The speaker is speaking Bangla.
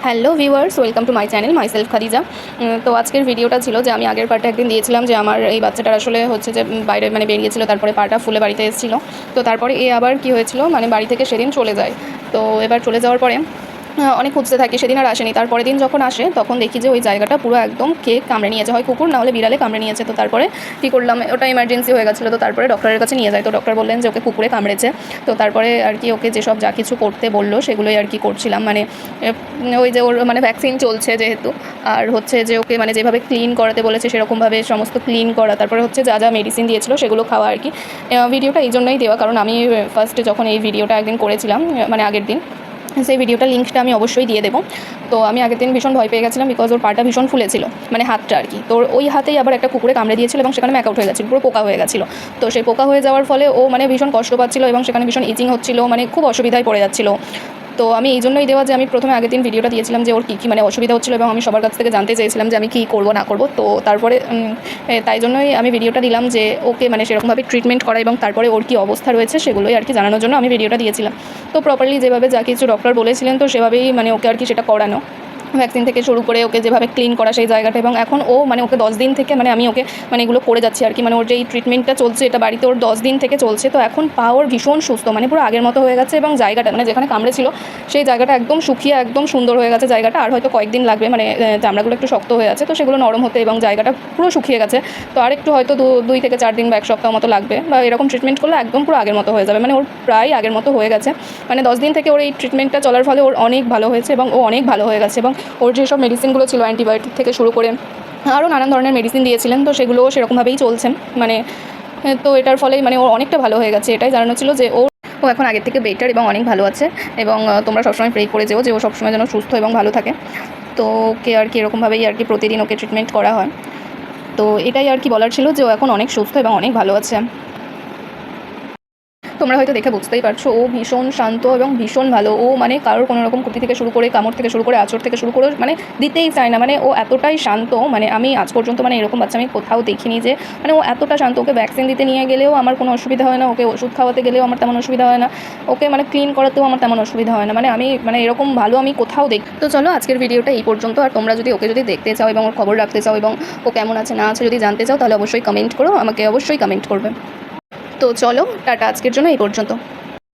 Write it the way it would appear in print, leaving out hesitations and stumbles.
Hello viewers, welcome to my channel myself Khadija. তো আজকের ভিডিওটা ছিল যে আমি আগের পার্টে একদিন দিয়েছিলাম যে আমার এই বাচ্চাটার আসলে হচ্ছে যে বাইরে বেরিয়েছিল, তারপরে পাটা ফুলে বাড়িতে এসেছিলো। তো তারপরে আবার কি হয়েছিল, বাড়ি থেকে সেদিন চলে যায়। তো এবার চলে যাওয়ার পরে অনেক খুঁজতে থাকি, সেদিন আর আসেনি। তারপরের দিন যখন আসে তখন দেখি যে ওই জায়গাটা পুরো একদম কামড়ে নিয়েছে, হয় কুকুর না হলে বিড়ালে কামড়ে নিয়েছে। তো তারপরে কী করলাম, ওটা ইমার্জেন্সি হয়ে গেছিলো। তো তারপরে ডক্টরের কাছে নিয়ে যায়। তো ডক্টর বললেন যে ওকে কুকুরে কামড়েছে। তো তারপরে আর কি ওকে যেসব যা কিছু করতে বললো সেগুলোই আর কি করছিলাম। ওই যে ওর ভ্যাকসিন চলছে যেহেতু, আর হচ্ছে যে ওকে যেভাবে ক্লিন করাতে বলেছে সেরকমভাবে সমস্ত ক্লিন করা, তারপরে হচ্ছে যা যা মেডিসিন দিয়েছিল সেগুলো খাওয়া আর কি। ভিডিওটা এই জন্যই দেওয়া, কারণ আমি ফার্স্টে যখন এই ভিডিওটা একদিন করেছিলাম, আগের দিন, সেই ভিডিওটা লিঙ্কটা আমি অবশ্যই দিয়ে দেবো। তো আমি আগের দিন ভীষণ ভয় পেয়ে গেছিলাম, বিকজ ওর পাটা ভীষণ ফুলেছিল, হাতটা আর কি। তো ওই হাতেই আবার একটা কুকুরে কামড়ে দিয়েছিল এবং সেখানে ম্যাকআউট হয়ে গেছিলো, পুরো পোকা হয়ে গেছিলো। তো সেই পোকা হয়ে যাওয়ার ফলে ও ভীষণ কষ্ট পাচ্ছিল এবং সেখানে ভীষণ ইচিং হচ্ছিলো, খুব অসুবিধায় পড়ে যাচ্ছিলো। তো আমি এই জন্যই দেওয়া যে আমি প্রথমে আগের দিন ভিডিওটা দিয়েছিলাম যে ওর কী কী অসুবিধা হচ্ছিলো এবং আমি সবার কাছ থেকে জানতে চেয়েছিলাম যে আমি কী করবো না করবো। তো তারপরে তাই জন্যই আমি ভিডিওটা দিলাম যে ওকে সেরকমভাবে ট্রিটমেন্ট করা এবং তারপরে ওর কী অবস্থা রয়েছে সেগুলোই আর কি জানানোর জন্য আমি ভিডিওটা দিয়েছিলাম। তো প্রপারলি যেভাবে যা কিছু ডক্টর বলেছিলেন তো সেভাবেই ওকে আর কি সেটা করানো, ভ্যাকসিন থেকে শুরু করে ওকে যেভাবে ক্লিন করা সেই জায়গাটা। এবং এখন ও ওকে 10 দিন থেকে আমি ওকে এগুলো করে যাচ্ছি আর কি। ওর যে এই ট্রিটমেন্টটা চলছে এটা বাড়িতে ওর 10 দিন থেকে চলছে। তো এখন পা ওর ভীষণ সুস্থ, পুরো আগের মতো হয়ে গেছে এবং জায়গাটা যেখানে কামড়েছিল সেই জায়গাটা একদম শুকিয়ে একদম সুন্দর হয়ে গেছে জায়গাটা। আর হয়তো কয়েকদিন লাগবে, চামড়াগুলো একটু শক্ত হয়ে আছে তো সেগুলো নরম হতে, এবং জায়গাটা পুরো শুকিয়ে গেছে। তো আর একটু হয়তো 2 থেকে 4 দিন বা 1 সপ্তাহ মতো লাগবে, বা এরকম ট্রিটমেন্ট করলে একদম পুরো আগের মতো হয়ে যাবে। ওর প্রায় আগের মতো হয়ে গেছে। 10 দিন থেকে ওর এই ট্রিটমেন্টটা চলার ফলে ওর অনেক ভালো হয়েছে এবং ও অনেক ভালো হয়ে গেছে। এবং ওর যেসব মেডিসিনগুলো ছিল অ্যান্টিবায়োটিক থেকে শুরু করে আরও নানান ধরনের মেডিসিন দিয়েছিলেন, তো সেগুলোও সেরকমভাবেই চলছে। তো এটার ফলেই ও অনেকটা ভালো হয়ে গেছে। এটাই জানানো ছিল যে ও এখন আগের থেকে বেটার এবং অনেক ভালো আছে। এবং তোমরা সবসময় প্রে করে যেও যে ও সবসময় যেন সুস্থ এবং ভালো থাকে। তো ওকে আর কি এরকমভাবেই আর কি প্রতিদিন ওকে ট্রিটমেন্ট করা হয়। তো এটাই আর কি বলার ছিল যে ও এখন অনেক সুস্থ এবং অনেক ভালো আছে। তোমরা হয়তো দেখে বুঝতেই পারছো ও ভীষণ শান্ত এবং ভীষণ ভালো। ও কারোর কোনো রকম ক্ষতি থেকে শুরু করে, কামড় থেকে শুরু করে, আঁচড় থেকে শুরু করে দিতেই চায় না। ও এতটাই শান্ত, আমি আজ পর্যন্ত এরকম বাচ্চা আমি কোথাও দেখিনি যে ও এতটা শান্ত। ওকে ভ্যাকসিন দিতে নিয়ে গেলেও আমার কোনো অসুবিধা হয় না, ওকে ওষুধ খাওয়াতে গেলেও আমার তেমন অসুবিধা হয় না, ওকে ক্লিন করাতেও আমার তেমন অসুবিধা হয় না। আমি এরকম ভালো আমি কোথাও দেখি। তো চলো আজকের ভিডিওটা এই পর্যন্ত। আর তোমরা যদি ওকে দেখতে চাও এবং ওর খবর রাখতে চাও এবং ও কেমন আছে না আছে যদি জানতে চাও তাহলে অবশ্যই কমেন্ট করো, আমাকে অবশ্যই কমেন্ট করবে। তো চলো টাটা, আজকের জন্য এই পর্যন্ত।